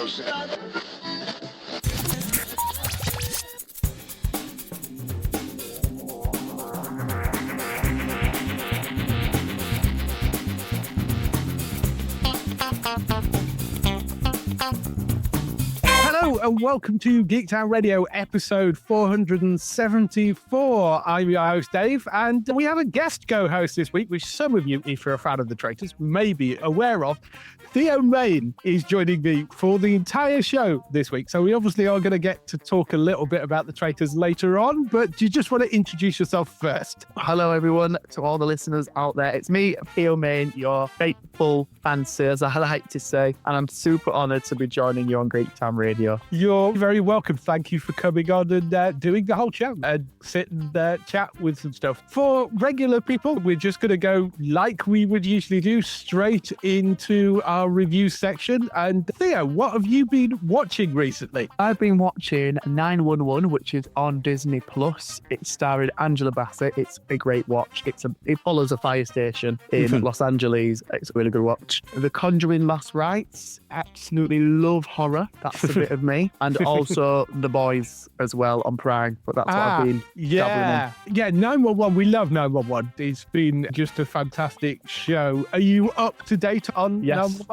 Hello and welcome to Geektown Radio episode 474. I'm your host Dave, and we have a guest co-host this week, which some of you, if you're a fan of the Traitors, may be aware of. Theo Mayne is joining me for the entire show this week. So we obviously are going to get to talk a little bit about the Traitors later on, but do you just want to introduce yourself first? Hello, everyone, to all the listeners out there. It's me, Theo Mayne, your faithful fancy, as I like to say, and I'm super honoured to be joining you on Geektown Radio. You're very welcome. Thank you for coming on and doing the whole show and sit and chat with some stuff. For regular people, we're just going to go like we would usually do, straight into our review section. And Theo, what have you been watching recently? I've been watching 911, which is on Disney Plus. It's starring Angela Bassett. It's a great watch. It follows a fire station in Los Angeles. It's a really good watch. The Conjuring Rites. Absolutely love horror. That's a bit of me. And also The Boys as well on Prime. But that's what I've been dabbling in. Yeah, 911. We love 911. It's been just a fantastic show. Are you up to date on 911?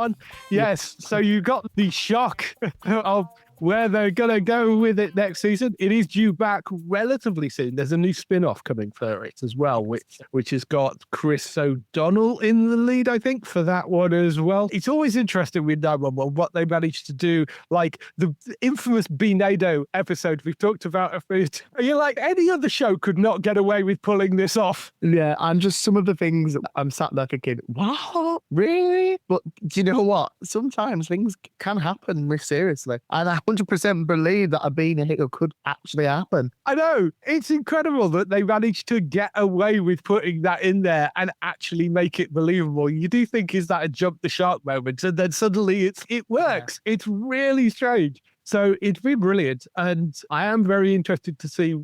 Yes. So you got the shock of where they're going to go with it next season. It is due back relatively soon. There's a new spin-off coming for it as well, which has got Chris O'Donnell in the lead, I think, for that one as well. It's always interesting with 911 what they managed to do, like the infamous Benado episode we've talked about. You're like, any other show could not get away with pulling this off. Yeah, and just some of the things I'm sat there thinking, what? Really? But do you know what? Sometimes things can happen seriously. And I 100% believe that a Benado could actually happen. I know. It's incredible that they managed to get away with putting that in there and actually make it believable. You do think, is that a jump the shark moment? And then suddenly it works. Yeah. It's really strange. So it's been brilliant, and I am very interested to see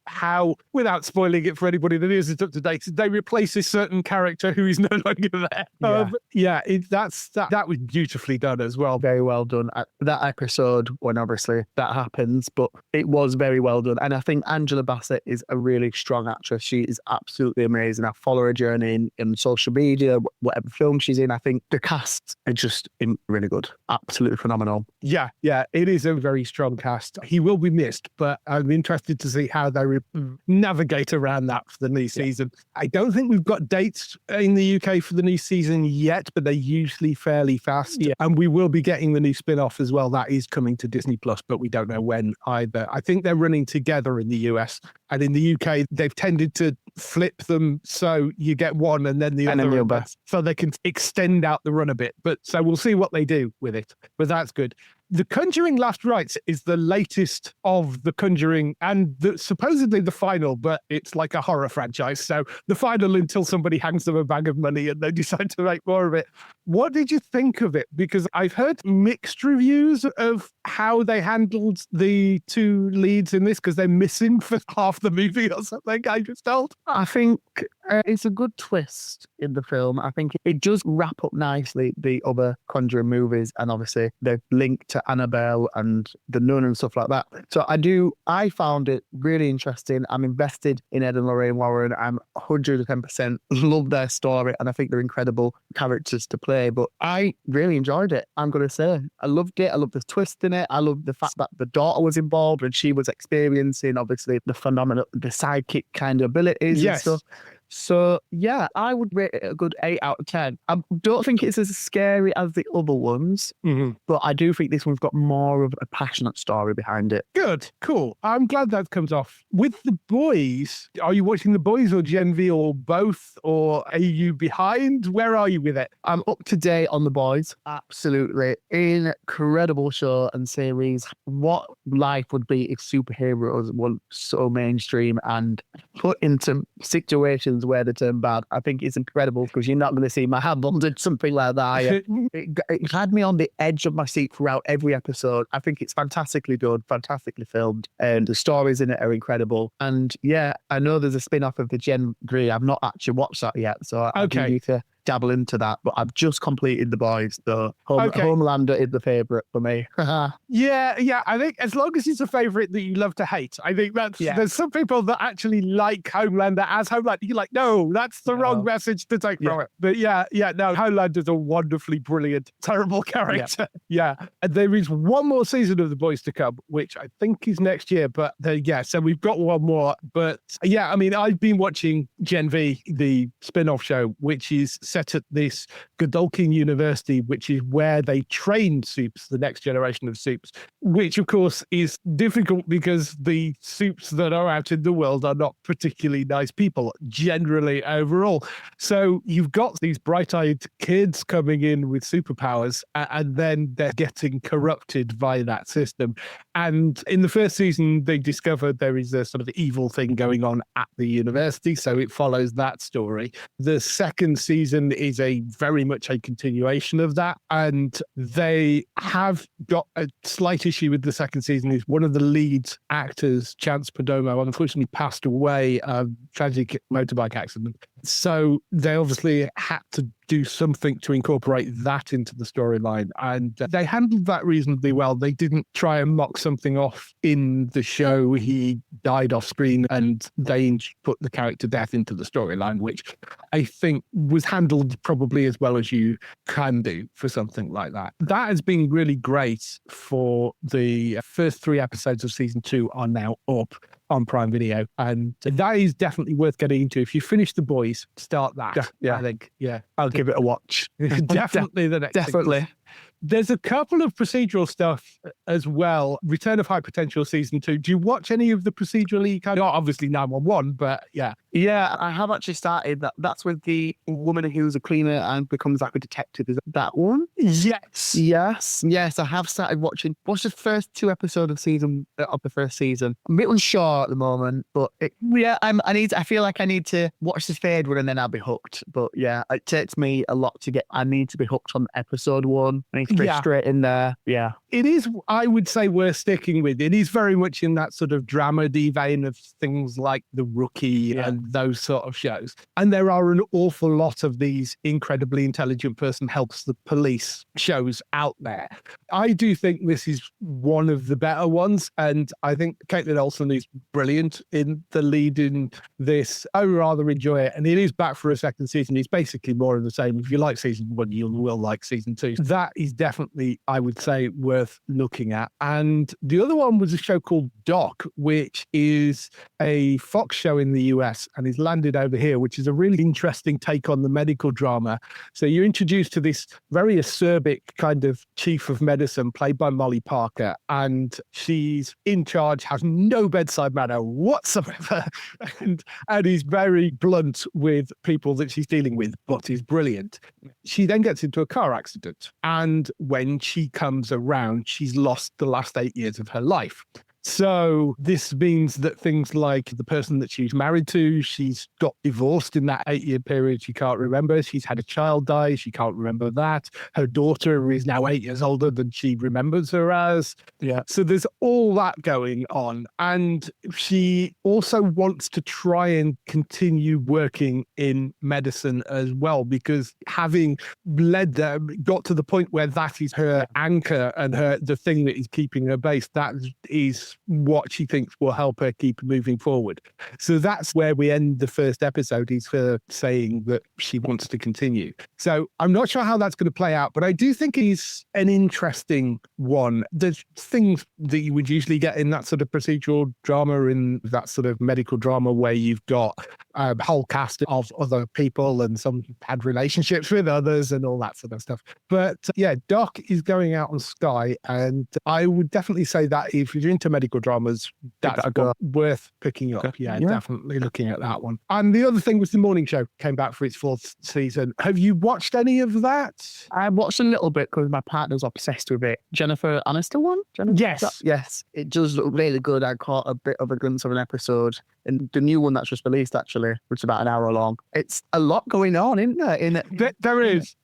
how, without spoiling it for anybody that isn't up to date, they replace a certain character who is no longer there. That was beautifully done as well. Very well done. That episode, when obviously that happens, but it was very well done. And I think Angela Bassett is a really strong actress. She is absolutely amazing. I follow her journey in social media, whatever film she's in. I think the cast are just really good. Absolutely phenomenal. Yeah, it is a very strong cast. He will be missed, but I'm interested to see how they navigate around that for the new season. I don't think we've got dates in the UK for the new season yet, but they're usually fairly fast. Yeah. And we will be getting the new spin-off as well. That is coming to Disney Plus, but we don't know when either. I think they're running together in the US, and in the UK, they've tended to flip them so you get one and then the other, so they can extend out the run a bit. But so we'll see what they do with it. But that's good. The Conjuring Last Rites is the latest of the Conjuring, and supposedly the final, but it's like a horror franchise. So the final until somebody hangs them a bag of money and they decide to make more of it. What did you think of it? Because I've heard mixed reviews of how they handled the two leads in this, because they're missing for half the movie or something, I just told. I think it's a good twist in the film. I think it does wrap up nicely the other Conjuring movies, and obviously they're linked to Annabelle and the Nun and stuff like that. So I found it really interesting. I'm invested in Ed and Lorraine Warren. I'm 110% love their story, and I think they're incredible characters to play. But I really enjoyed it, I'm going to say. I loved it. I loved the twist in it. I loved the fact that the daughter was involved and she was experiencing, obviously, the phenomenal, the sidekick kind of abilities and stuff. So, yeah, I would rate it a good 8 out of 10. I don't think it's as scary as the other ones, but I do think this one's got more of a passionate story behind it. Good, cool. I'm glad that comes off. With The Boys, are you watching The Boys or Gen V or both, or are you behind? Where are you with it? I'm up to date on The Boys. Absolutely. Incredible show and series. What life would be if superheroes were so mainstream and put into situations where they turn bad. I think it's incredible, because you're not going to see my hand under something like that. It had me on the edge of my seat throughout every episode. I think it's fantastically done, fantastically filmed, and the stories in it are incredible. And yeah, I know there's a spin-off of the Gen 3. I've not actually watched that yet, so I do need to dabble into that, but I've just completed The Boys, so Okay. Homelander is the favourite for me. Yeah. I think as long as it's a favourite that you love to hate, I think that's there's some people that actually like Homelander as Homelander. You're like, no, that's the wrong message to take from it. But no, Homelander's a wonderfully brilliant, terrible character. Yeah. And there is one more season of The Boys to come, which I think is next year. But so we've got one more. But yeah, I mean, I've been watching Gen V, the spin-off show, which is set at this Godolphin University, which is where they train Supes, the next generation of Supes, which of course is difficult because the Supes that are out in the world are not particularly nice people generally overall. So you've got these bright-eyed kids coming in with superpowers, and then they're getting corrupted by that system. And in the first season, they discovered there is a sort of evil thing going on at the university, so it follows that story. The second season is very much a continuation of that, and they have got a slight issue with the second season. Is one of the lead actors, Chance Perdomo, unfortunately passed away, tragic motorbike accident. So they obviously had to do something to incorporate that into the storyline, and they handled that reasonably well. They didn't try and mock something off in the show. He died off screen, and they put the character death into the storyline, which I think was handled probably as well as you can do for something like that. That has been really great. For the first 3 episodes of season 2 are now up on Prime Video, and that is definitely worth getting into. If you finish The Boys, start that. I think I'll give it a watch. Definitely the next definitely thing. There's a couple of procedural stuff as well. Return of High Potential season 2. Do you watch any of the procedurally kind of, obviously 911, but yeah. Yeah, I have actually started that. That's with the woman who's a cleaner and becomes like a detective. Is that one? Yes. I have started watching. Watched the first 2 episodes of the first season. I'm a bit unsure at the moment, but I feel like I need to watch the third one and then I'll be hooked. But yeah, it takes me a lot to get. I need to be hooked on episode 1. I need to be straight in there. Yeah. It is, I would say, worth sticking with. It is very much in that sort of dramedy vein of things like The Rookie and those sort of shows. And there are an awful lot of these incredibly intelligent person helps the police shows out there. I do think this is one of the better ones. And I think Caitlin Olsen is brilliant in the lead in this. I rather enjoy it. And it is back for a second season. It's basically more of the same. If you like season 1, you will like season 2. That is definitely, I would say, worth looking at. And the other one was a show called Doc, which is a Fox show in the US and is landed over here, which is a really interesting take on the medical drama. So you're introduced to this very acerbic kind of chief of medicine played by Molly Parker, and she's in charge, has no bedside manner whatsoever, and is very blunt with people that she's dealing with, but is brilliant. She then gets into a car accident, and when she comes around, she's lost the last 8 years of her life. So this means that things like the person that she's married to, she's got divorced in that 8-year period. She can't remember. She's had a child die. She can't remember that. Her daughter is now 8 years older than she remembers her as. Yeah. So there's all that going on. And she also wants to try and continue working in medicine as well, because having led them, got to the point where that is her anchor and the thing that is keeping her base, that is what she thinks will help her keep moving forward. So that's where we end the first episode, is her saying that she wants to continue. So I'm not sure how that's going to play out, but I do think it's an interesting one. There's things that you would usually get in that sort of procedural drama, in that sort of medical drama, where you've got a whole cast of other people and some had relationships with others and all that sort of stuff. But yeah, Doc is going out on Sky, and I would definitely say that if you're into medical dramas, that's worth picking up. Yeah, definitely looking at that one. And the other thing was The Morning Show came back for its 4th season. Have you watched any of that? I watched a little bit because my partner's obsessed with it. Jennifer Aniston one? Yes. It does look really good. I caught a bit of a glimpse of an episode. And the new one that's just released, actually, which is about an hour long. It's a lot going on, isn't there? There is.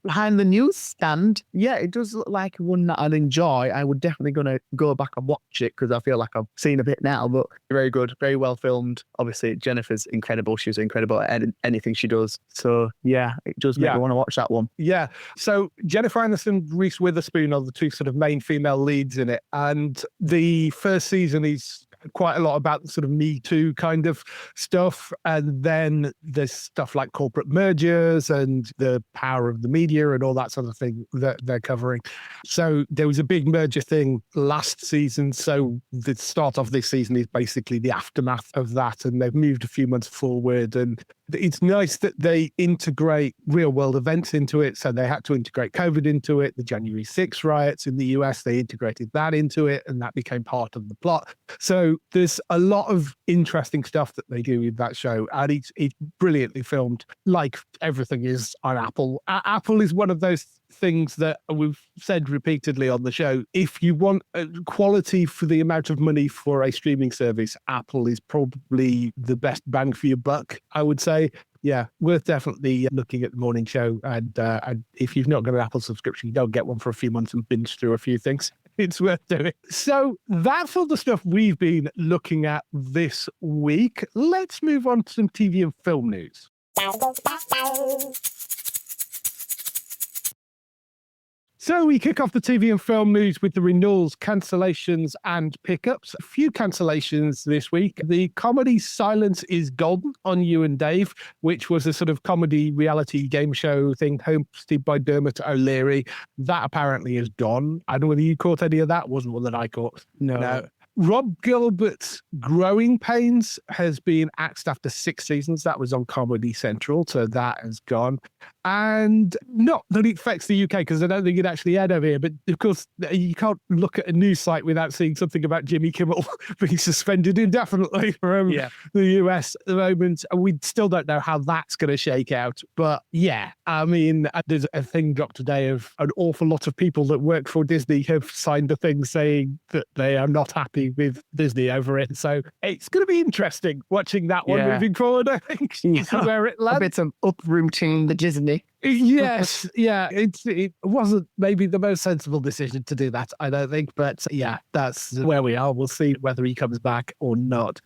Behind the newsstand. Yeah, it does look like one that I'd enjoy. I would definitely going to go back and watch it, it because I feel like I've seen a bit now, but very good, very well filmed. Obviously, Jennifer's incredible. She's incredible at anything she does. So yeah, it does make me want to watch that one. Yeah. So Jennifer Aniston, Reese Witherspoon are the two sort of main female leads in it. And the first season is quite a lot about sort of Me Too kind of stuff. And then there's stuff like corporate mergers and the power of the media and all that sort of thing that they're covering. So there was a big merger thing last season. So the start of this season is basically the aftermath of that. And they've moved a few months forward. And it's nice that they integrate real world events into it. So they had to integrate COVID into it. The January 6th riots in the US, they integrated that into it, and that became part of the plot. So there's a lot of interesting stuff that they do with that show, and it's brilliantly filmed, like everything is on Apple. Apple is one of those things that we've said repeatedly on the show. If you want quality for the amount of money for a streaming service, Apple is probably the best bang for your buck, I would say. Yeah, worth definitely looking at the morning show. And if you've not got an Apple subscription, you don't get one for a few months and binge through a few things. It's worth doing. So that's all the stuff we've been looking at this week. Let's move on to some TV and film news. So we kick off the TV and film news with the renewals, cancellations and pickups. A few cancellations this week. The comedy Silence is Golden on You and Dave, which was a sort of comedy reality game show thing hosted by Dermot O'Leary. That apparently is gone. I don't know whether you caught any of that. Wasn't one that I caught. No. Rob Gilbert's Growing Pains has been axed after 6 seasons. That was on Comedy Central, so that has gone. And not that it affects the UK, because I don't think it actually aired over here, but of course, you can't look at a news site without seeing something about Jimmy Kimmel being suspended indefinitely from the US at the moment. And we still don't know how that's going to shake out. But yeah, I mean, there's a thing dropped today of an awful lot of people that work for Disney have signed a thing saying that they are not happy with Disney over it. So it's going to be interesting watching that one moving forward, I think. Where it lands. A bit of uprooting the Disney. Yes, yeah. It wasn't maybe the most sensible decision to do that, I don't think. But yeah, that's where we are. We'll see whether he comes back or not.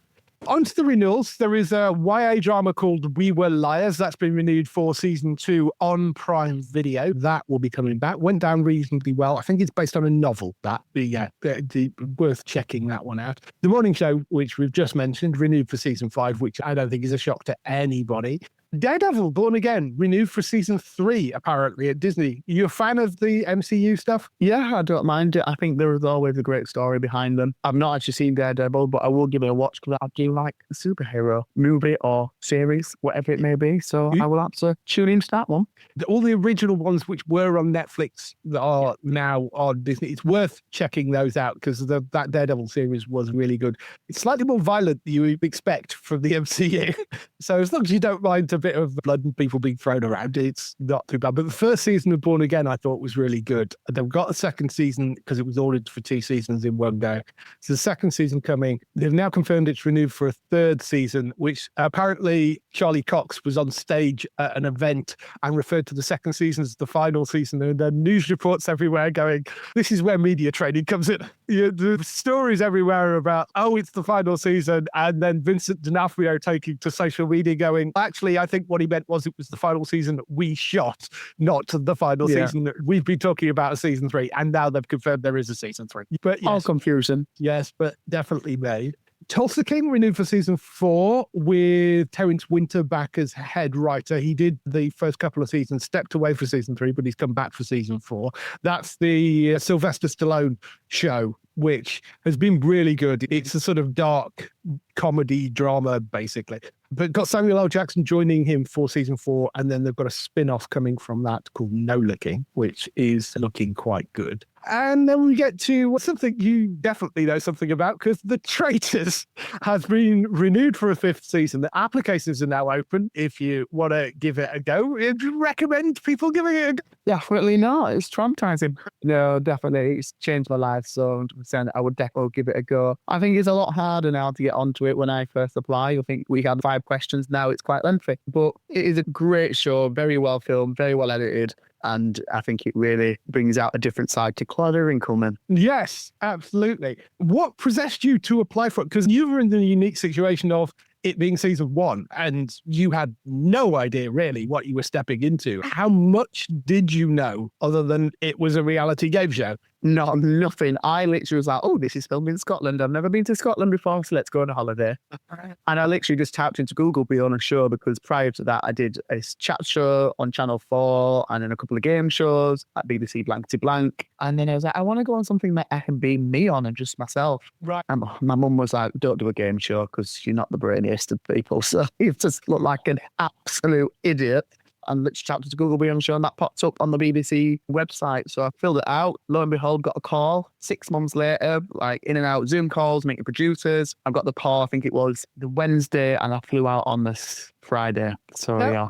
On to the renewals. There is a YA drama called We Were Liars. That's been renewed for season 2 on Prime Video. That will be coming back. Went down reasonably well. I think it's based on a novel. Worth checking that one out. The Morning Show, which we've just mentioned, renewed for season 5, which I don't think is a shock to anybody. Daredevil, Born Again, renewed for season 3, apparently, at Disney. You a fan of the MCU stuff? Yeah, I don't mind it. I think there is always a great story behind them. I've not actually seen Daredevil, but I will give it a watch because I do like a superhero movie or series, whatever it may be. So I will have to tune into that one. All the original ones which were on Netflix that are now on Disney, it's worth checking those out because that Daredevil series was really good. It's slightly more violent than you would expect from the MCU. So as long as you don't mind a bit of blood and people being thrown around, it's not too bad. But the first season of Born Again I thought was really good. They've got a second season because it was ordered for 2 seasons in one go. So the second season coming. They've now confirmed it's renewed for a 3rd season, which apparently Charlie Cox was on stage at an event and referred to the second season as the final season. And there are news reports everywhere going, this is where media training comes in. The stories everywhere about, it's the final season. And then Vincent D'Onofrio taking to social media going, actually, I think what he meant was it was the final season we shot, not the final season. We've been talking about a season 3, and now they've confirmed there is a season 3. But yes, all confusion. Yes, but definitely made. Tulsa King renewed for season 4 with Terence Winter back as head writer. He did the first couple of seasons, stepped away for season 3, but he's come back for season 4. That's the Sylvester Stallone show, which has been really good. It's a sort of dark comedy drama, basically. But got Samuel L. Jackson joining him for season 4, and then they've got a spin-off coming from that called No Licking, which is looking quite good. And then we get to something you definitely know something about, because The Traitors has been renewed for a 5th season. The applications are now open if you want to give it a go. Do you recommend people giving it a go? Definitely not. It's traumatizing. No, definitely. It's changed my life. So 100%, I would definitely give it a go. I think it's a lot harder now to get onto it when I first applied. I think we had 5 questions. Now it's quite lengthy. But it is a great show, very well filmed, very well edited. And I think it really brings out a different side to Claudia Rinkelman. Yes, absolutely. What possessed you to apply for it? Because you were in the unique situation of it being season 1 and you had no idea really what you were stepping into. How much did you know other than it was a reality game show? No, nothing. I literally was like, oh, this is filmed in Scotland. I've never been to Scotland before, so let's go on a holiday. And I literally just typed into Google, be on a show, because prior to that, I did a chat show on Channel 4 and then a couple of game shows at BBC Blank to Blank. And then I was like, I want to go on something that I can be me on and just myself. Right. And my mum was like, don't do a game show because you're not the brainiest of people. So you just look like an absolute idiot. And literally typed to Google Beyond Show, and that popped up on the BBC website. So I filled it out. Lo and behold, got a call 6 months later, like in and out Zoom calls, meeting producers. I got the call, I think it was the Wednesday, and I flew out on this Friday. So yeah.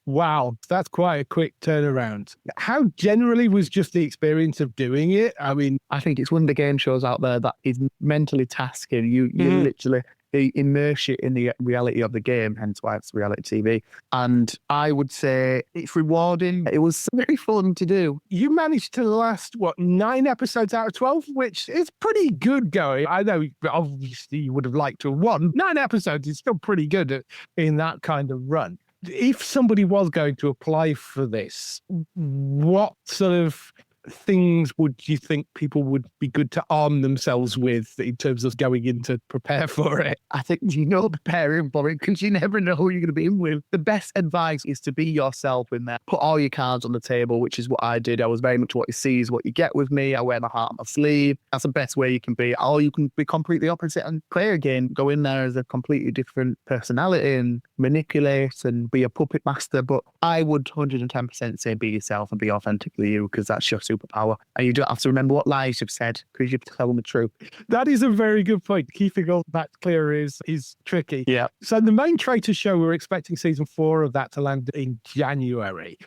Wow, that's quite a quick turnaround. How generally was just the experience of doing it? I mean, I think it's one of the game shows out there that is mentally tasking. You literally... They immerse you in the reality of the game, hence why it's reality TV. And I would say it's rewarding. It was very fun to do. You managed to last, 9 episodes out of 12, which is pretty good going. I know, obviously, you would have liked to have won. 9 episodes is still pretty good in that kind of run. If somebody was going to apply for this, what sort of things would you think people would be good to arm themselves with in terms of going in to prepare for it? I think preparing for it, because you never know who you're going to be in with. The best advice is to be yourself in there. Put all your cards on the table, which is what I did. I was very much what you see is what you get with me. I wear my heart on my sleeve. That's the best way you can be. Or you can be completely opposite and play a game. Go in there as a completely different personality and manipulate and be a puppet master. But I would 110% say be yourself and be authentically you, because that's your superpower. And you don't have to remember what lies you've said, because you've told the truth. That is a very good point. Keeping all that clear is tricky. Yeah. So the main Traitors show, we're expecting season 4 of that to land in January.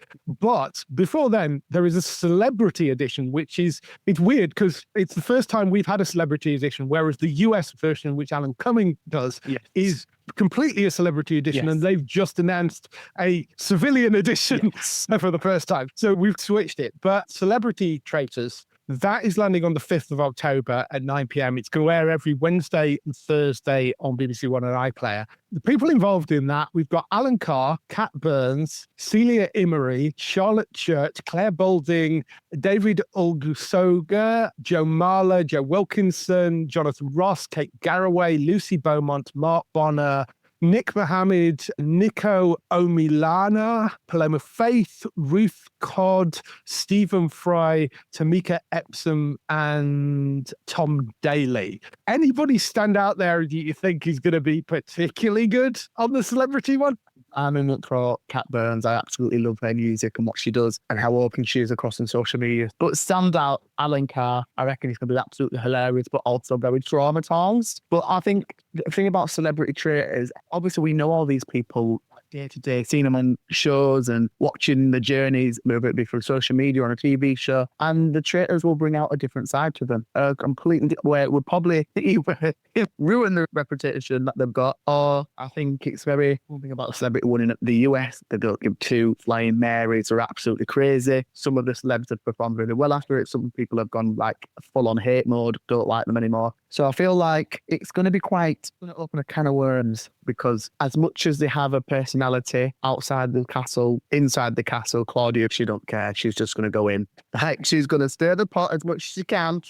But before then, there is a celebrity edition, which is, it's weird because it's the first time we've had a celebrity edition, whereas the US version, which Alan Cumming does, is completely a celebrity edition, and they've just announced a civilian edition for the first time. So we've switched it. But Celebrity Traitors, that is landing on the 5th of October at 9 p.m. It's going to air every Wednesday and Thursday on BBC One and iPlayer. The people involved in that, we've got Alan Carr, Kat Burns, Celia Imrie, Charlotte Church, Claire Balding, David Olgusoga, Joe Marler, Joe Wilkinson, Jonathan Ross, Kate Garraway, Lucy Beaumont, Mark Bonner, Nick Mohammed, Nico Omilana, Paloma Faith, Ruth Codd, Stephen Fry, Tamika Epsom, and Tom Daly. Anybody stand out there that you think is going to be particularly good on the celebrity one? I'm in it for Kat Burns. I absolutely love her music and what she does and how open she is across on social media. But stand out, Alan Carr. I reckon he's going to be absolutely hilarious, but also very traumatized. But I think the thing about Celebrity Traitors, obviously we know all these people day to day, seeing them on shows and watching the journeys, whether it be from social media or on a TV show. And the Traitors will bring out a different side to them, a completely where it would probably either ruin the reputation that they've got, or I think it's very one thing about the celebrity one in the US, they don't give two. Flying Marys are absolutely crazy. Some of the celebs have performed really well after it. Some people have gone like full on hate mode, don't like them anymore. So I feel like it's going to be going to open a can of worms, because as much as they have a personality outside the castle, inside the castle, Claudia, she don't care. She's just going to go in. Like, she's going to stir the pot as much as she can.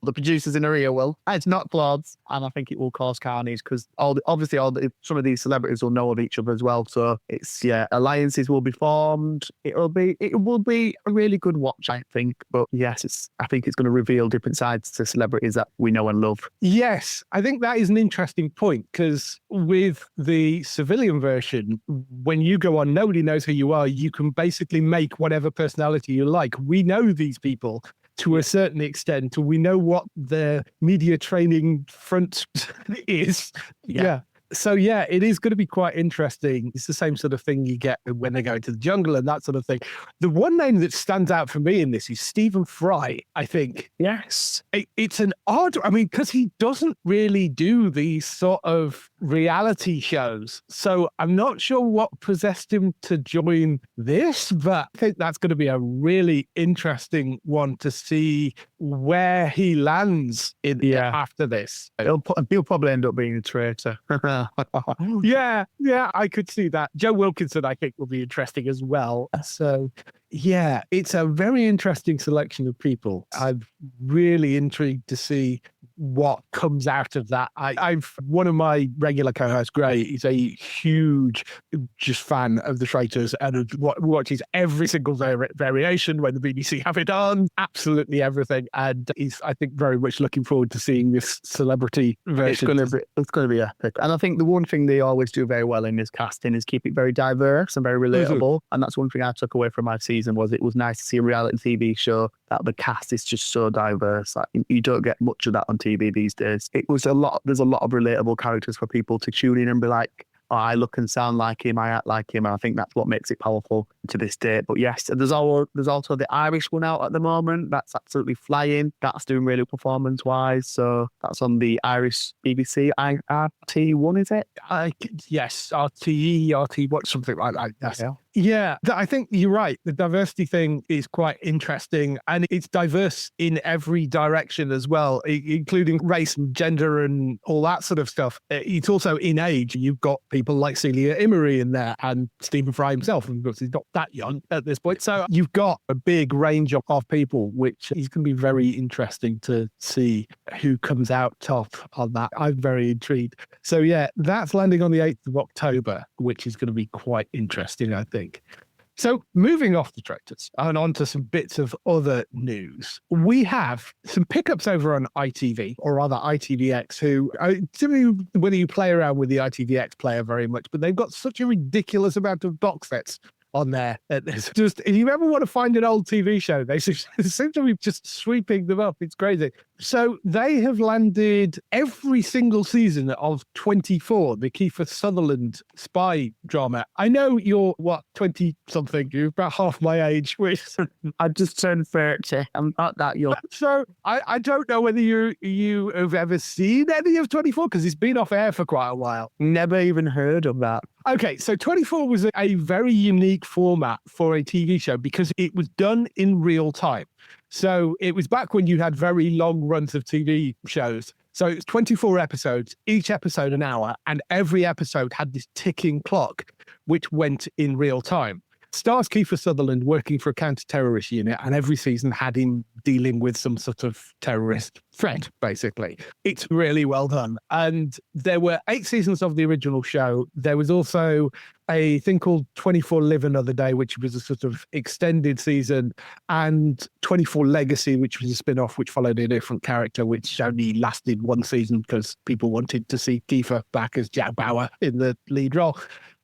The producers in her ear will. It's not Claude's. And I think it will cause carnage, because some of these celebrities will know of each other as well. So it's, alliances will be formed. It will be a really good watch, I think. But yes, I think it's going to reveal different sides to celebrities that we know and love. Yes, I think that is an interesting point, because with the civilian version, when you go on, nobody knows who you are. You can basically make whatever personality you like. We know these people to a certain extent. We know what their media training front is. Yeah. So yeah, it is going to be quite interesting. It's the same sort of thing you get when they go into the jungle and that sort of thing. The one name that stands out for me in this is Stephen Fry, I think. Yes. It's an odd, I mean, because he doesn't really do these sort of reality shows. So I'm not sure what possessed him to join this, but I think that's going to be a really interesting one to see where he lands in after this. He'll probably end up being a traitor. Yeah, I could see that. Joe Wilkinson, I think, will be interesting as well. So, yeah, it's a very interesting selection of people. I'm really intrigued to see what comes out of that. I've one of my regular co-hosts, Gray, is a huge just fan of the Traitors and watches every single variation when the BBC have it on, absolutely everything, and is, I think, very much looking forward to seeing this celebrity version. It's going to be epic. And I think the one thing they always do very well in this casting is keep it very diverse and very relatable. And that's one thing I took away from my season was it was nice to see a reality TV show that the cast is just so diverse. Like, you don't get much of that on TV these days. There's a lot of relatable characters for people to tune in and be like, oh, I look and sound like him, I act like him. And I think that's what makes it powerful to this day. But yes, there's also the Irish one out at the moment. That's absolutely flying. That's doing really performance-wise. So that's on the Irish BBC RT1, is it? Yes, RTE, RT, something like that. Yes. Yeah, I think you're right. The diversity thing is quite interesting, and it's diverse in every direction as well, including race and gender and all that sort of stuff. It's also in age. You've got people like Celia Imrie in there and Stephen Fry himself, and of course he's not that young at this point. So you've got a big range of people, which is going to be very interesting to see who comes out top on that. I'm very intrigued. So yeah, that's landing on the 8th of October, which is going to be quite interesting, I think. So moving off the Traitors and on to some bits of other news, we have some pickups over on ITV, or rather ITVX, who, typically, whether you play around with the ITVX player very much, but they've got such a ridiculous amount of box sets on there. It's just, if you ever want to find an old TV show, they seem to be just sweeping them up. It's crazy. So they have landed every single season of 24, the Kiefer Sutherland spy drama. I know you're, 20-something? You're about half my age. Which I just turned 30. I'm not that young. So I don't know whether you have ever seen any of 24, because it's been off air for quite a while. Never even heard of that. Okay, so 24 was a very unique format for a TV show because it was done in real time. So it was back when you had very long runs of TV shows. So it was 24 episodes, each episode an hour, and every episode had this ticking clock, which went in real time. Stars Kiefer Sutherland working for a counter-terrorist unit, and every season had him dealing with some sort of terrorist threat, basically. It's really well done. And there were 8 seasons of the original show. There was also a thing called 24 Live Another Day, which was a sort of extended season, and 24 Legacy, which was a spin-off which followed a different character, which only lasted 1 season because people wanted to see Kiefer back as Jack Bauer in the lead role.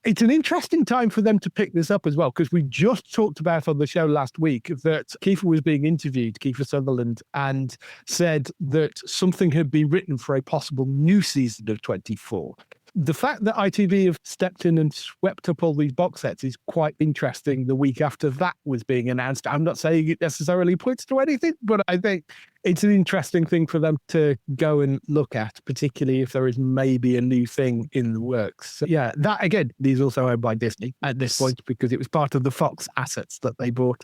It's an interesting time for them to pick this up as well, because we just talked about on the show last week that Kiefer was being interviewed, Kiefer Sutherland, and said that something had been written for a possible new season of 24. The fact that ITV have stepped in and swept up all these box sets is quite interesting the week after that was being announced. I'm not saying it necessarily points to anything, but I think it's an interesting thing for them to go and look at, particularly if there is maybe a new thing in the works. So yeah, that again is also owned by Disney at this point because it was part of the Fox assets that they bought.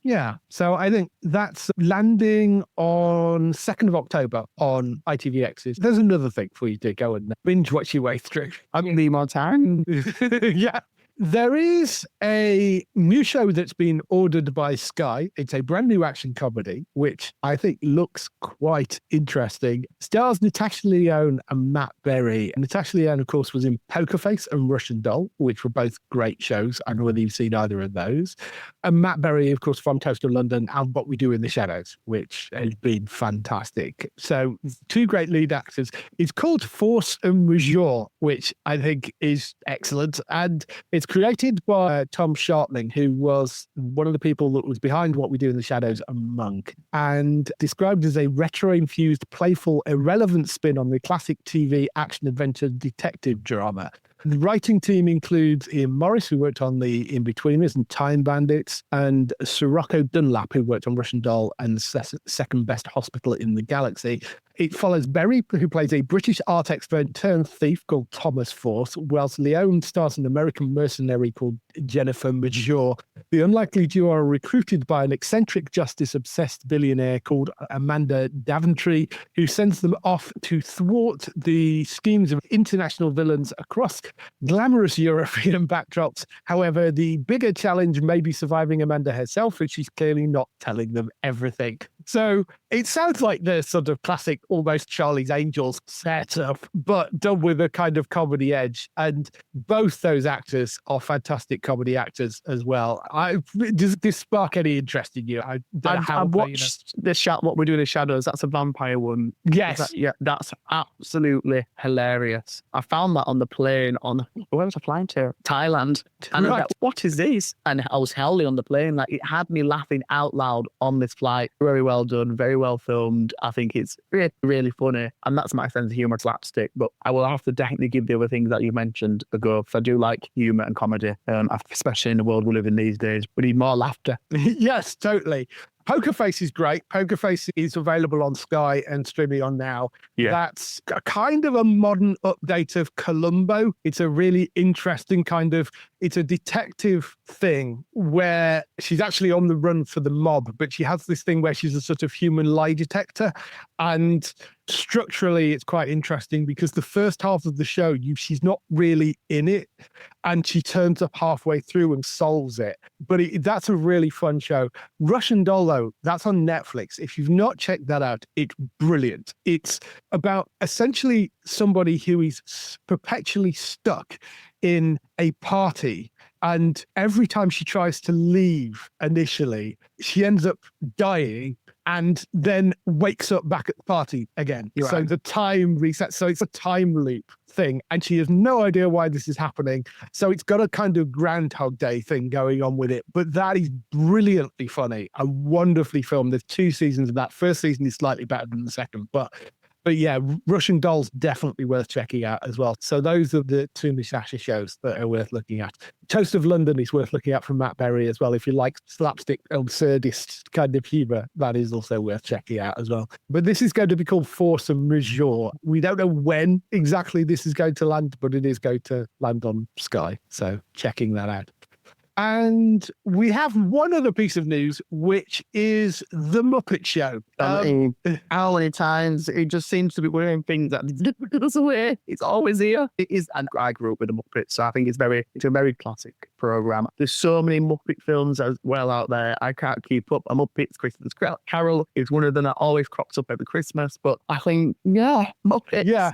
Yeah, so I think that's landing on 2nd of October on ITVX's. There's another thing for you to go and binge watch your way through. I mean, more time. Yeah. There is a new show that's been ordered by Sky. It's a brand new action comedy, which I think looks quite interesting. Stars Natasha Lyonne and Matt Berry. And Natasha Lyonne, of course, was in Poker Face and Russian Doll, which were both great shows. I don't know whether you've seen either of those. And Matt Berry, of course, from Toast of London and What We Do in the Shadows, which has been fantastic. So 2 great lead actors. It's called Force and Majeure, which I think is excellent. And it's created by Tom Sharpling, who was one of the people that was behind What We Do in the Shadows, a monk, and described as a retro-infused, playful, irrelevant spin on the classic TV action-adventure detective drama. The writing team includes Ian Morris, who worked on The Inbetweeners and Time Bandits, and Sirocco Dunlap, who worked on Russian Doll and Second Best Hospital in the Galaxy. It follows Berry, who plays a British art expert turned thief called Thomas Force, whilst Leone stars an American mercenary called Jennifer Major. The unlikely duo are recruited by an eccentric justice-obsessed billionaire called Amanda Daventry, who sends them off to thwart the schemes of international villains across glamorous European backdrops. However, the bigger challenge may be surviving Amanda herself, and she's clearly not telling them everything. So it sounds like the sort of classic, almost Charlie's Angels setup, but done with a kind of comedy edge. And both those actors are fantastic comedy actors as well. Does this spark any interest in you? I've watched What We Do in the Shadows. That's a vampire one. Yes. That's absolutely hilarious. I found that on the plane where was I flying to? Thailand. And I was like, what is this? And I was howling on the plane. Like, it had me laughing out loud on this flight. Very well done, very well filmed. I think it's really, really funny. And that's my sense of humour, slapstick. But I will have to definitely give the other things that you mentioned a go, because I do like humour and comedy, especially in the world we live in these days. We need more laughter. Yes, totally. Poker Face is great. Poker Face is available on Sky and streaming on Now. Yeah. That's a kind of a modern update of Columbo. It's a really interesting it's a detective thing where she's actually on the run for the mob, but she has this thing where she's a sort of human lie detector. And structurally, it's quite interesting because the first half of the show, she's not really in it, and she turns up halfway through and solves it. But that's a really fun show. Russian Doll, though, that's on Netflix. If you've not checked that out, it's brilliant. It's about essentially somebody who is perpetually stuck in a party, and every time she tries to leave initially, she ends up dying and then wakes up back at the party again. You're so right. The time resets. So it's a time loop thing, and she has no idea why this is happening. So it's got a kind of Groundhog Day thing going on with it, but that is brilliantly funny and wonderfully filmed. There's 2 seasons of that. First season is slightly better than the second, but yeah, Russian Doll's definitely worth checking out as well. So those are the 2 Misasha shows that are worth looking at. Toast of London is worth looking at from Matt Berry as well. If you like slapstick, absurdist kind of humour, that is also worth checking out as well. But this is going to be called Force Majeure. We don't know when exactly this is going to land, but it is going to land on Sky. So checking that out. And we have one other piece of news, which is The Muppet Show. How many times it just seems to be wearing things that goes away. It's always here. It is, and I grew up with the Muppets, so I think it's a very classic program. There's so many Muppet films as well out there. I can't keep up. A Muppets Christmas Carol is one of them that always crops up every Christmas. But I think, Muppets. Yeah.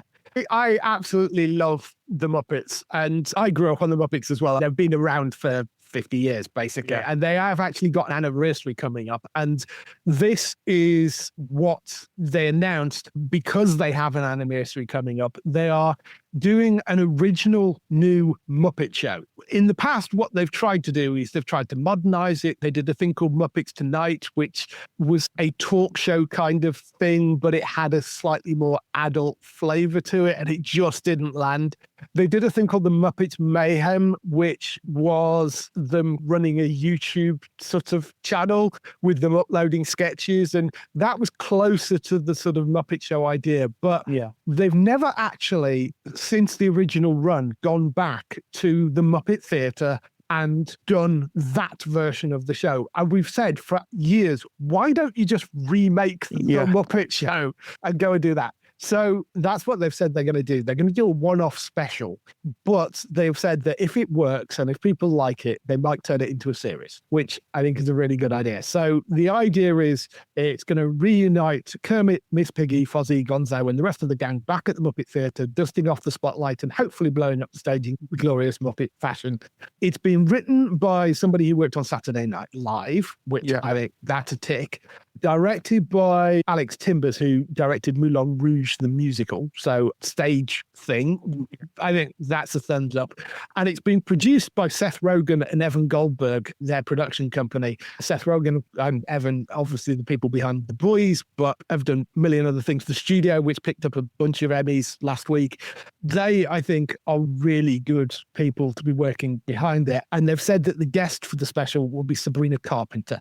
I absolutely love the Muppets, and I grew up on the Muppets as well. They've been around for 50 years, basically. Yeah. And they have actually got an anniversary coming up. And this is what they announced because they have an anniversary coming up. They are doing an original new Muppet Show. In the past, what they've tried to do is they've tried to modernize it. They did a thing called Muppets Tonight, which was a talk show kind of thing, but it had a slightly more adult flavor to it, and it just didn't land. They did a thing called the Muppets Mayhem, which was them running a YouTube sort of channel with them uploading sketches, and that was closer to the sort of Muppet Show idea. But they've never actually, since the original run, gone back to the Muppet Theatre and done that version of the show. And we've said for years, why don't you just remake the Muppet Show and go and do that? So that's what they've said they're going to do. They're going to do a one-off special, but they've said that if it works and if people like it, they might turn it into a series, which I think is a really good idea. So the idea is it's going to reunite Kermit, Miss Piggy, Fozzie, Gonzo, and the rest of the gang back at the Muppet Theatre, dusting off the spotlight and hopefully blowing up the stage in glorious Muppet fashion. It's been written by somebody who worked on Saturday Night Live, which I think that's a tick. directed by Alex Timbers, who directed Moulin Rouge, the musical. So stage thing. I think that's a thumbs up. And it's been produced by Seth Rogen and Evan Goldberg, their production company. Seth Rogen and Evan, obviously the people behind The Boys, but have done a million other things. The Studio, which picked up a bunch of Emmys last week. They, I think, are really good people to be working behind it. And they've said that the guest for the special will be Sabrina Carpenter.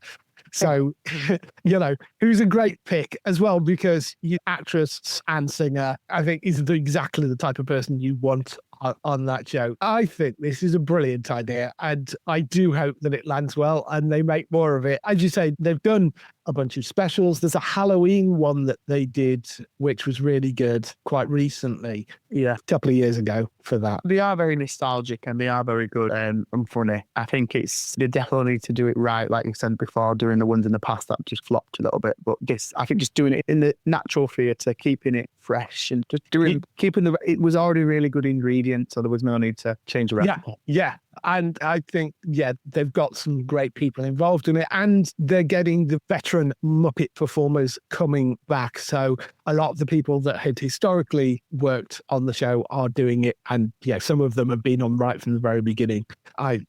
So, who's a great pick as well, because you actress and singer, I think is exactly the type of person you want on that show. I think this is a brilliant idea, and I do hope that it lands well and they make more of it. As you say, they've done a bunch of specials. There's a Halloween one that they did, which was really good quite recently. Yeah, a couple of years ago for that. They are very nostalgic and they are very good and funny. I think they definitely need to do it right, like you said before, doing the ones in the past that just flopped a little bit. But I think just doing it in the natural theatre, keeping it fresh and just it was already really good ingredients, so there was no need to change the recipe. Yeah. And I think, they've got some great people involved in it, and they're getting the veteran Muppet performers coming back. So a lot of the people that had historically worked on the show are doing it. And some of them have been on right from the very beginning. I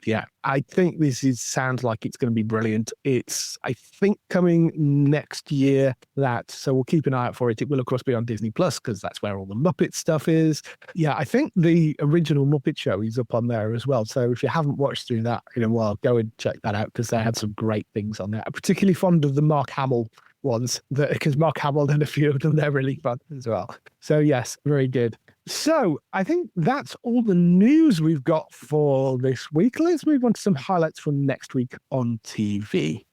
think this sounds like it's going to be brilliant. It's, I think, coming next year. So we'll keep an eye out for it. It will, of course, be on Disney Plus because that's where all the Muppet stuff is. Yeah, I think the original Muppet Show is up on there as well. So if you haven't watched through that in a while, go and check that out because they had some great things on there. I'm particularly fond of the Mark Hamill ones because Mark Hamill did a few of them. They're really fun as well. So yes, very good. So I think that's all the news we've got for this week. Let's move on to some highlights from next week on TV.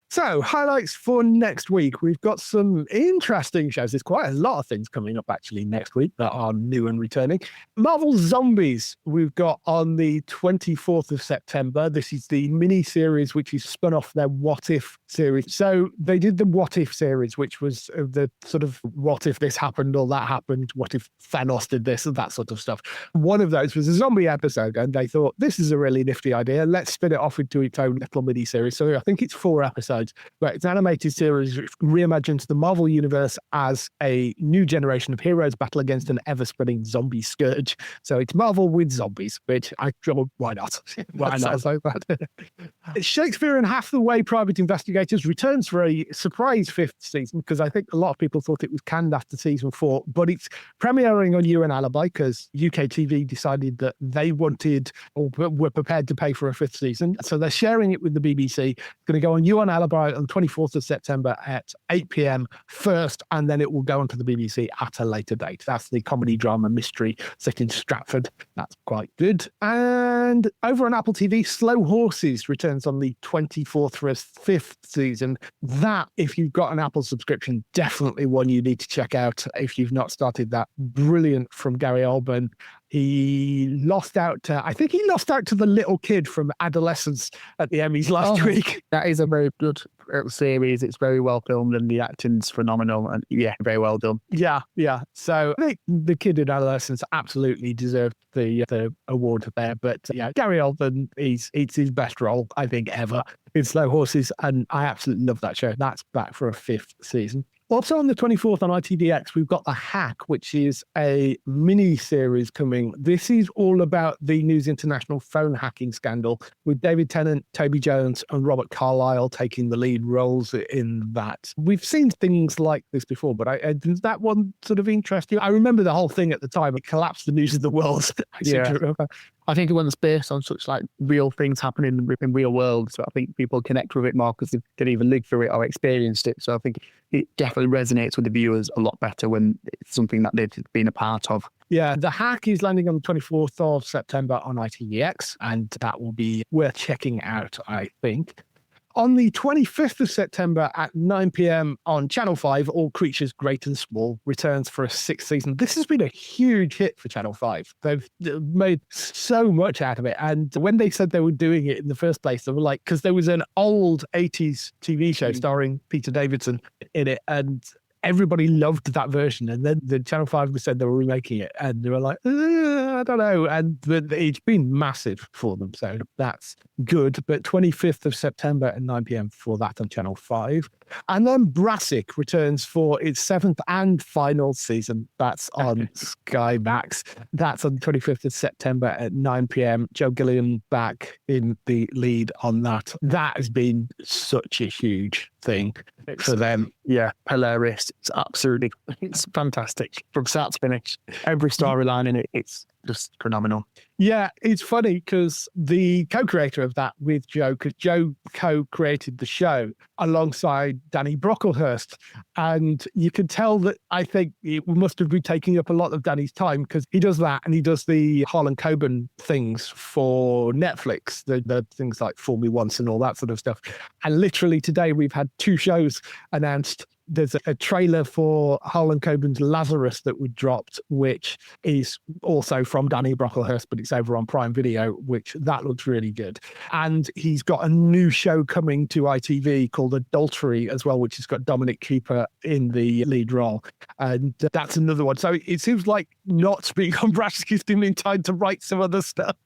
So, highlights for next week. We've got some interesting shows. There's quite a lot of things coming up actually next week that are new and returning. Marvel Zombies, we've got on the 24th of September. This is the mini-series which is spun off their What If series. So, they did the What If series, which was the sort of what if this happened or that happened? What if Thanos did this and that sort of stuff? One of those was a zombie episode, and they thought, this is a really nifty idea. Let's spin it off into its own little mini-series. So, I think it's 4 episodes. But it's an animated series which reimagines the Marvel Universe as a new generation of heroes battle against an ever-spreading zombie scourge. So it's Marvel with zombies, which why not? Why not? So Shakespeare and Half the Way Private Investigators returns for a surprise 5th season, because I think a lot of people thought it was canned after season 4, but it's premiering on You and Alibi because UK TV decided that they wanted or were prepared to pay for a 5th season. So they're sharing it with the BBC. It's going to go on You and Alibi on the 24th of September at 8 p.m. first, and then it will go onto the BBC at a later date. That's the comedy drama mystery set in Stratford. That's quite good. And over on Apple TV, Slow Horses returns on the 24th for a 5th season. That, if you've got an Apple subscription, definitely one you need to check out if you've not started that. Brilliant from Gary Oldman. He lost out to the little kid from Adolescence at the Emmys last week. That is a very good series. It's very well filmed and the acting's phenomenal, and very well done. Yeah. So I think the kid in Adolescence absolutely deserved the award there. But Gary Oldman, it's his best role, I think, ever in Slow Horses, and I absolutely love that show. That's back for a 5th season. Also on the 24th on ITVX, we've got The Hack, which is a mini-series coming. This is all about the News International phone hacking scandal with David Tennant, Toby Jones and Robert Carlyle taking the lead roles in that. We've seen things like this before, but does that one sort of interest you? I remember the whole thing at the time. It collapsed the news of the world. I think it was based on such like real things happening in real world. So I think people connect with it more because they've either lived through it or experienced it. So I think it definitely resonates with the viewers a lot better when it's something that they've been a part of. Yeah, The Hack is landing on the 24th of September on ITVX, and that will be worth checking out, I think. On the 25th of September at 9 p.m. on Channel 5, All Creatures Great and Small returns for a 6th season. This has been a huge hit for Channel 5. They've made so much out of it. And when they said they were doing it in the first place, they were like, because there was an old 80s TV show starring Peter Davidson in it, and everybody loved that version. And then the Channel 5 said they were remaking it, and they were like, I don't know. And it's been massive for them. So that's good. But 25th of September at 9 p.m. for that on Channel 5. And then Brassic returns for its 7th and final season. That's on Sky Max. That's on 25th of September at 9 p.m. Joe Gillian back in the lead on that. That has been such a huge thing for them. Yeah, hilarious. It's fantastic from start to finish. Every storyline in it, it's just phenomenal. Yeah, it's funny because the co-creator of that with Joe, because Joe co-created the show alongside Danny Brocklehurst. And you can tell that I think it must have been taking up a lot of Danny's time because he does that and he does the Harlan Coben things for Netflix, the things like Fool Me Once and all that sort of stuff. And literally today we've had 2 shows announced. There's a trailer for Harlan Coben's Lazarus that we dropped, which is also from Danny Brocklehurst, but it's over on Prime Video, which that looks really good. And he's got a new show coming to ITV called Adultery as well, which has got Dominic Cooper in the lead role. And that's another one. So it seems like not being on Brassic is giving him time to write some other stuff.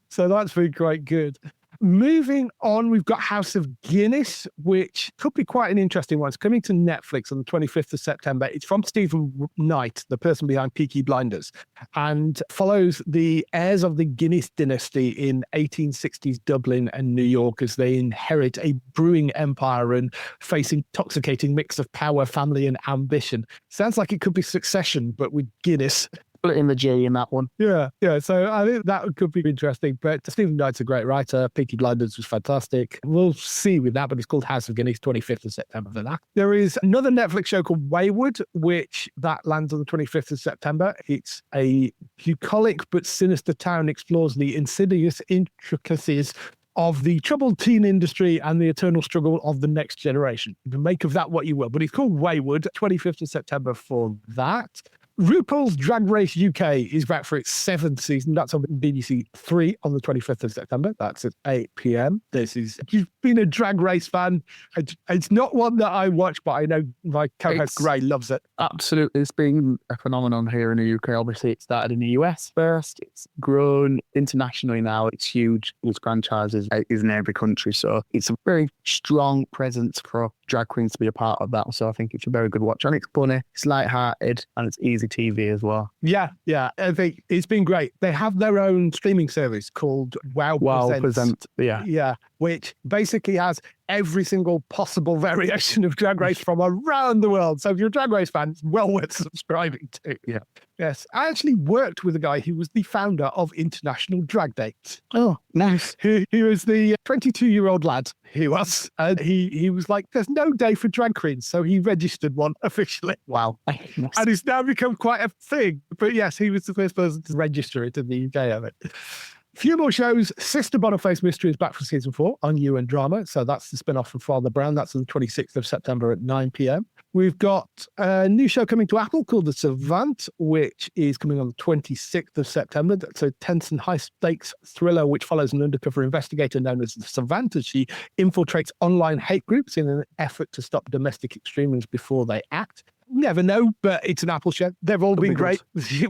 So that's been quite good. Moving on, we've got House of Guinness, which could be quite an interesting one. It's coming to Netflix on the 25th of September. It's from Stephen Knight, the person behind Peaky Blinders, and follows the heirs of the Guinness dynasty in 1860s Dublin and New York as they inherit a brewing empire and face intoxicating mix of power, family, and ambition. Sounds like it could be Succession, but with Guinness. Split in the G in that one. Yeah. So I think that could be interesting. But Stephen Knight's a great writer. Peaky Blinders was fantastic. We'll see with that, but it's called House of Guinness, 25th of September for that. There is another Netflix show called Wayward, which that lands on the 25th of September. It's a bucolic but sinister town explores the insidious intricacies of the troubled teen industry and the eternal struggle of the next generation. You can make of that what you will, but it's called Wayward, 25th of September for that. RuPaul's Drag Race UK is back for its 7th season. That's on BBC 3 on the 25th of September. That's at 8 p.m. You've been a Drag Race fan. It's not one that I watch, but I know my co-host Gray loves it. Absolutely. It's been a phenomenon here in the UK. Obviously, it started in the US first. It's grown internationally now. It's huge. Its franchises is in every country. So it's a very strong presence for drag queens to be a part of that. So I think it's a very good watch. And it's funny, it's lighthearted, and it's easy TV as well. Yeah. I think it's been great. They have their own streaming service called Wow Presents. Yeah. Which basically has every single possible variation of Drag Race from around the world. So if you're a Drag Race fan, it's well worth subscribing to. Yeah. Yes. I actually worked with a guy who was the founder of International Drag Dates. Oh, nice. He was the 22-year-old lad he was. And he was like, there's no day for drag queens. So he registered one officially. Wow. And it's now become quite a thing. But yes, he was the first person to register it in the UK of it. A few more shows. Sister Boniface Mystery is back for season 4 on UN Drama. So that's the spin-off from Father Brown. That's on the 26th of September at 9 p.m. We've got a new show coming to Apple called The Savant, which is coming on the 26th of September. That's a tense and high-stakes thriller which follows an undercover investigator known as The Savant as she infiltrates online hate groups in an effort to stop domestic extremism before they act. Never know, but it's an Apple show. They've all been great.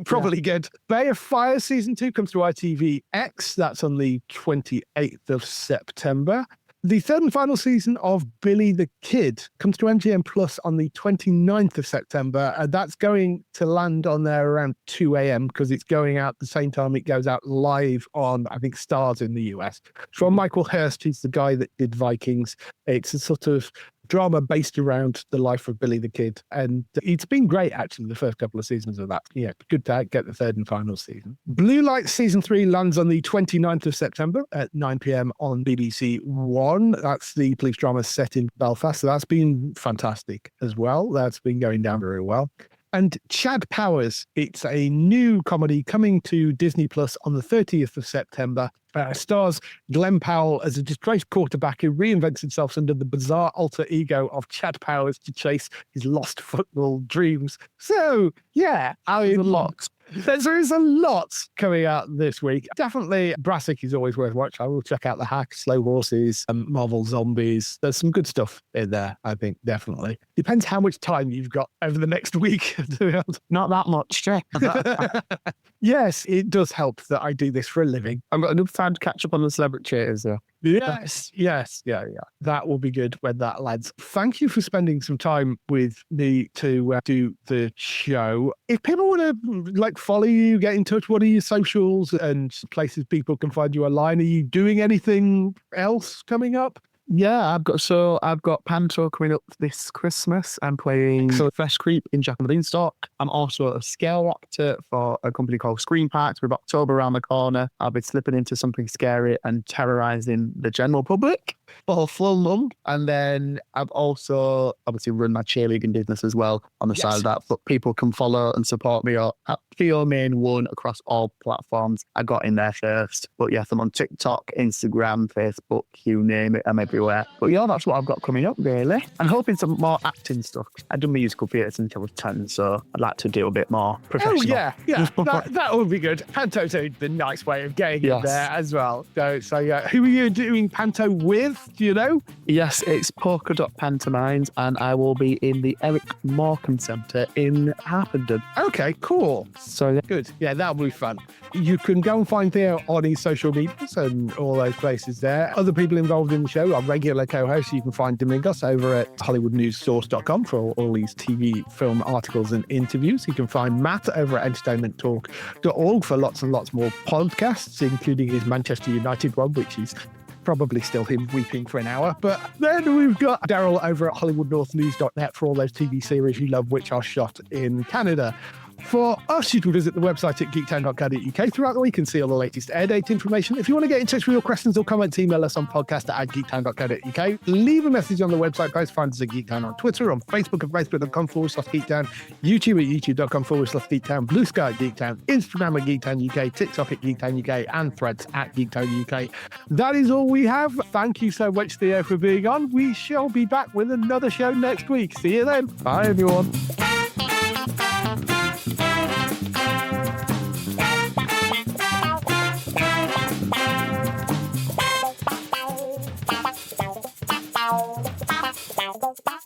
Probably good. Bay of Fire Season 2 comes to ITVX. That's on the 28th of September. The 3rd and final season of Billy the Kid comes to MGM Plus on the 29th of September. That's going to land on there around 2 a.m. because it's going out the same time it goes out live on, I think, Stars in the US. It's from Michael Hurst. He's the guy that did Vikings. It's a sort of drama based around the life of Billy the Kid. And it's been great, actually, the first couple of seasons of that. Yeah, good to get the 3rd and final season. Blue Lights Season 3 lands on the 29th of September at 9 p.m. on BBC One. That's the police drama set in Belfast. So that's been fantastic as well. That's been going down very well. And Chad Powers, it's a new comedy coming to Disney Plus on the 30th of September. Stars Glenn Powell as a disgraced quarterback who reinvents himself under the bizarre alter ego of Chad Powers to chase his lost football dreams. So, yeah, there's a lot. There is a lot coming out this week. Definitely, Brassic is always worth watching. I will check out The Hack, Slow Horses, Marvel Zombies. There's some good stuff in there, I think, definitely. Depends how much time you've got over the next week. Not that much, Jay. Yes, it does help that I do this for a living. I've got enough time to catch up on the celebrity Traitors, though. Yes. Yeah. That will be good when that lands. Thank you for spending some time with me to do the show. If people want to follow you, get in touch, what are your socials and places people can find you online? Are you doing anything else coming up? Yeah, I've got Panto coming up this Christmas. I'm playing Fresh Creep in Jack and the Beanstalk. I'm also a scale actor for a company called Screen Parks. With October around the corner, I'll be slipping into something scary and terrorizing the general public for a full month. And then I've also obviously run my cheerleading business as well on the side of that. But people can follow and support me at Theo Mayne 1 across all platforms. I got in there first. But yes, I'm on TikTok, Instagram, Facebook, you name it. I'm everywhere. But yeah, that's what I've got coming up, really. I'm hoping some more acting stuff. I've done musical theatre since I was 10, so I'd like to do a bit more professional. Oh, yeah. that would be good. Panto's the nice way of getting in there as well. So yeah, who are you doing Panto with? Do you know? Yes, it's Polka Dot Pantomimes, and I will be in the Eric Morecambe Centre in Harpenden. Okay, cool. So good. Yeah, that'll be fun. You can go and find Theo on his social medias and all those places there. Other people involved in the show are regular co-hosts. You can find Domingos over at HollywoodNewsSource.com for all these TV, film articles and interviews. You can find Matt over at entertainmenttalk.org for lots and lots more podcasts, including his Manchester United one, which is probably still him weeping for an hour. But then we've got Daryl over at HollywoodNorthNews.net for all those TV series you love, which are shot in Canada. For us, you can visit the website at geektown.co.uk throughout the week and see all the latest air date information. If you want to get in touch with your questions or comments, email us on podcast@geektown.co.uk. Leave a message on the website post. Find us at Geektown on Twitter, on Facebook at facebook.com/Geektown, YouTube at youtube.com/Geektown, Blue Sky at Geektown, Instagram at Geektown UK, TikTok at Geektown UK, and Threads at Geektown UK. That is all we have. Thank you so much, Theo, for being on. We shall be back with another show next week. See you then. Bye, everyone. Bye.